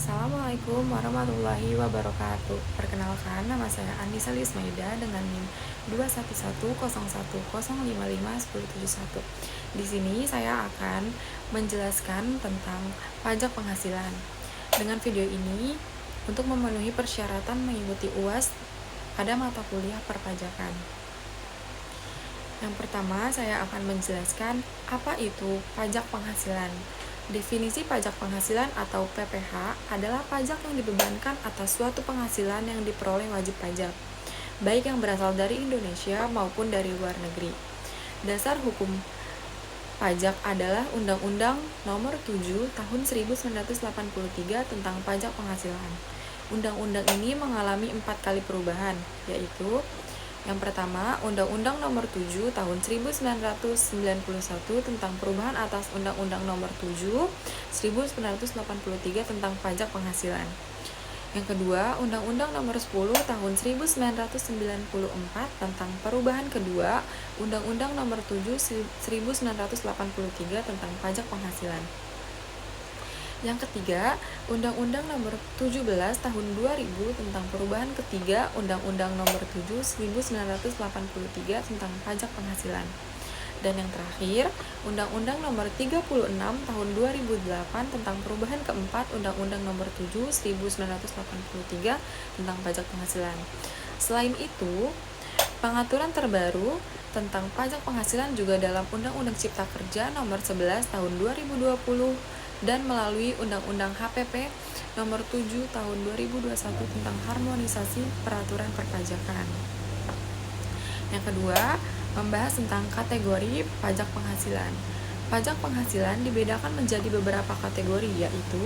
Assalamualaikum warahmatullahi wabarakatuh. Perkenalkan, nama saya Anissa Lismaida dengan NIM 2110101551071. Di sini saya akan menjelaskan tentang pajak penghasilan. Dengan video ini, untuk memenuhi persyaratan mengikuti UAS pada mata kuliah perpajakan. Yang pertama, saya akan menjelaskan apa itu pajak penghasilan. Definisi pajak penghasilan atau PPH adalah pajak yang dibebankan atas suatu penghasilan yang diperoleh wajib pajak, baik yang berasal dari Indonesia maupun dari luar negeri. Dasar hukum pajak adalah Undang-Undang Nomor 7 Tahun 1983 tentang Pajak Penghasilan. Undang-undang ini mengalami 4 kali perubahan, yaitu yang pertama, Undang-Undang Nomor 7 Tahun 1991 tentang perubahan atas Undang-Undang Nomor 7 1983 tentang pajak penghasilan. Yang kedua, Undang-Undang Nomor 10 Tahun 1994 tentang perubahan kedua Undang-Undang Nomor 7 1983 tentang pajak penghasilan. Yang ketiga, Undang-Undang Nomor 17 Tahun 2000 tentang perubahan ketiga Undang-Undang Nomor 7 1983 tentang pajak penghasilan. Dan yang terakhir, Undang-Undang Nomor 36 Tahun 2008 tentang perubahan keempat Undang-Undang Nomor 7 1983 tentang pajak penghasilan. Selain itu, pengaturan terbaru tentang pajak penghasilan juga dalam Undang-Undang Cipta Kerja Nomor 11 Tahun 2020 dan melalui Undang-Undang HPP Nomor 7 Tahun 2021 tentang harmonisasi peraturan perpajakan. Yang kedua, membahas tentang kategori pajak penghasilan. Pajak penghasilan dibedakan menjadi beberapa kategori, yaitu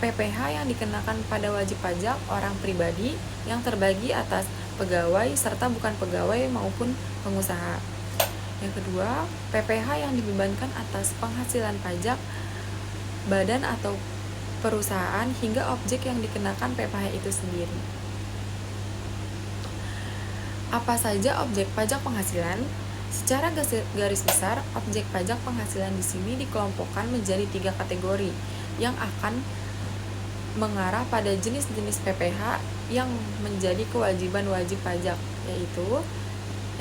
PPH yang dikenakan pada wajib pajak orang pribadi yang terbagi atas pegawai serta bukan pegawai maupun pengusaha. Yang kedua, PPH yang dibebankan atas penghasilan pajak badan atau perusahaan hingga objek yang dikenakan PPH itu sendiri. Apa saja objek pajak penghasilan? Secara garis besar, objek pajak penghasilan di sini dikelompokkan menjadi 3 kategori yang akan mengarah pada jenis-jenis PPH yang menjadi kewajiban wajib pajak, yaitu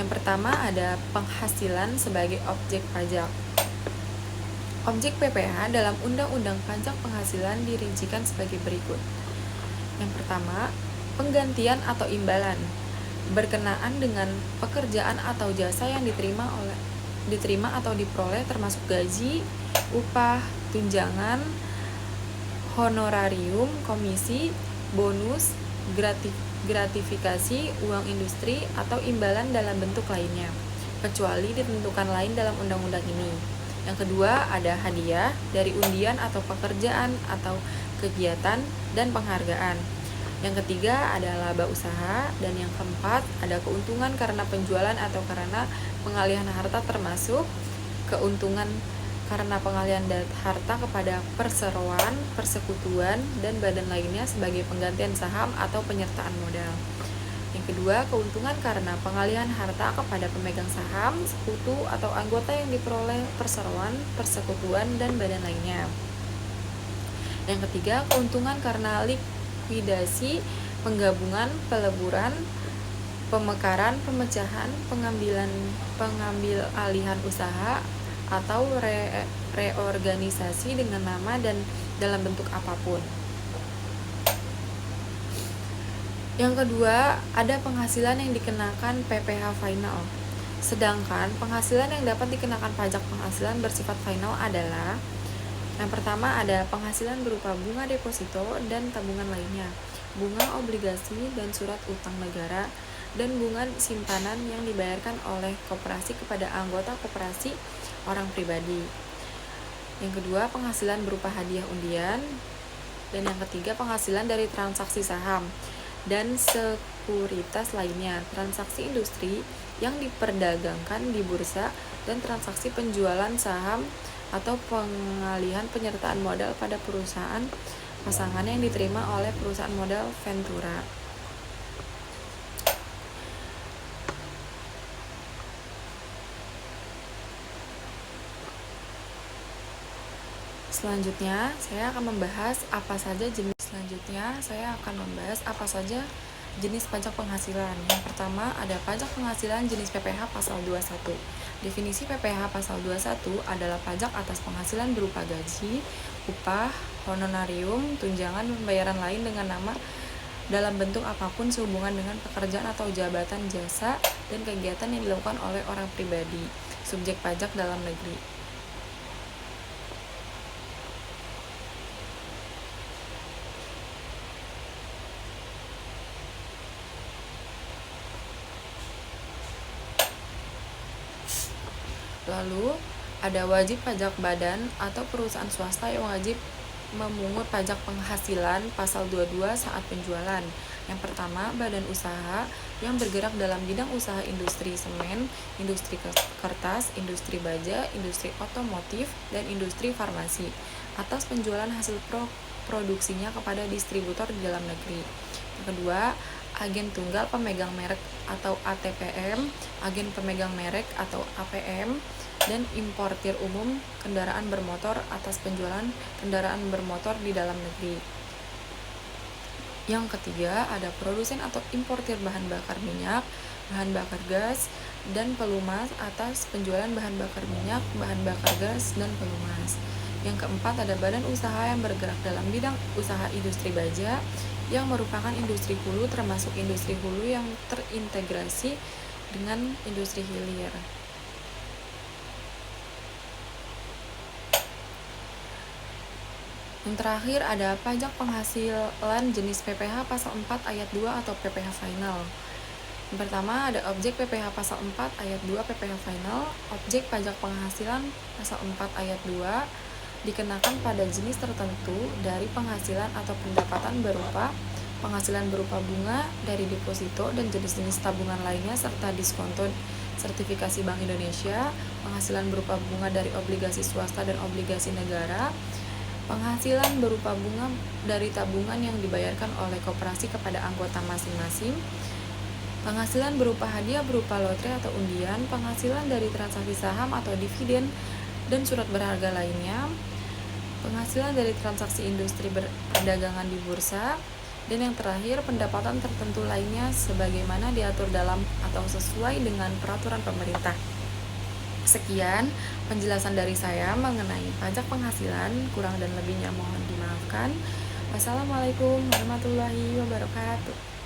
yang pertama ada penghasilan sebagai objek pajak. Objek PPH dalam Undang-Undang Pajak Penghasilan dirincikan sebagai berikut. Yang pertama, penggantian atau imbalan berkenaan dengan pekerjaan atau jasa yang diterima atau diperoleh termasuk gaji, upah, tunjangan, honorarium, komisi, bonus, gratifikasi, uang industri, atau imbalan dalam bentuk lainnya, kecuali ditentukan lain dalam undang-undang ini. Yang kedua, ada hadiah dari undian atau pekerjaan atau kegiatan dan penghargaan. Yang ketiga, ada laba usaha. Dan yang keempat, ada keuntungan karena penjualan atau karena pengalihan harta, termasuk keuntungan karena pengalihan harta kepada perseroan, persekutuan, dan badan lainnya sebagai penggantian saham atau penyertaan modal. Yang kedua, keuntungan karena pengalihan harta kepada pemegang saham, sekutu, atau anggota yang diperoleh perseroan, persekutuan, dan badan lainnya. Yang ketiga, keuntungan karena likuidasi, penggabungan, peleburan, pemekaran, pemecahan, pengambil alihan usaha, atau reorganisasi dengan nama dan dalam bentuk apapun. Yang kedua, ada penghasilan yang dikenakan PPH final. Sedangkan penghasilan yang dapat dikenakan pajak penghasilan bersifat final adalah yang pertama ada penghasilan berupa bunga deposito dan tabungan lainnya, bunga obligasi dan surat utang negara, dan bunga simpanan yang dibayarkan oleh koperasi kepada anggota koperasi orang pribadi. Yang kedua, penghasilan berupa hadiah undian. Dan yang ketiga, penghasilan dari transaksi saham dan sekuritas lainnya, transaksi industri yang diperdagangkan di bursa, dan transaksi penjualan saham atau pengalihan penyertaan modal pada perusahaan pasangan yang diterima oleh perusahaan modal Ventura. Selanjutnya, saya akan membahas apa saja jenis pajak penghasilan. Yang pertama, ada pajak penghasilan jenis PPh pasal 21. Definisi PPh pasal 21 adalah pajak atas penghasilan berupa gaji, upah, honorarium, tunjangan, pembayaran lain dengan nama dalam bentuk apapun sehubungan dengan pekerjaan atau jabatan, jasa, dan kegiatan yang dilakukan oleh orang pribadi, subjek pajak dalam negeri. Lalu, ada wajib pajak badan atau perusahaan swasta yang wajib memungut pajak penghasilan pasal 22 saat penjualan. Yang pertama, badan usaha yang bergerak dalam bidang usaha industri semen, industri kertas, industri baja, industri otomotif, dan industri farmasi atas penjualan hasil produksinya kepada distributor di dalam negeri. Yang kedua, agen tunggal pemegang merek atau ATPM, agen pemegang merek atau APM, dan importir umum kendaraan bermotor atas penjualan kendaraan bermotor di dalam negeri. Yang ketiga, ada produsen atau importir bahan bakar minyak, bahan bakar gas, dan pelumas atas penjualan bahan bakar minyak, bahan bakar gas, dan pelumas. Yang keempat, ada badan usaha yang bergerak dalam bidang usaha industri baja, yang merupakan industri hulu termasuk industri hulu yang terintegrasi dengan industri hilir. Yang terakhir ada pajak penghasilan jenis PPh pasal 4 ayat 2 atau PPh final. Yang pertama ada objek PPh pasal 4 ayat 2 PPh final. Objek pajak penghasilan pasal 4 ayat 2 dikenakan pada jenis tertentu dari penghasilan atau pendapatan berupa penghasilan berupa bunga dari deposito dan jenis-jenis tabungan lainnya serta diskonto sertifikasi Bank Indonesia, penghasilan berupa bunga dari obligasi swasta dan obligasi negara, penghasilan berupa bunga dari tabungan yang dibayarkan oleh koperasi kepada anggota masing-masing, penghasilan berupa hadiah berupa lotre atau undian, penghasilan dari transaksi saham atau dividen dan surat berharga lainnya, penghasilan dari transaksi industri perdagangan di bursa, dan yang terakhir pendapatan tertentu lainnya sebagaimana diatur dalam atau sesuai dengan peraturan pemerintah. Sekian penjelasan dari saya mengenai pajak penghasilan, kurang dan lebihnya mohon dimaafkan. Wassalamualaikum warahmatullahi wabarakatuh.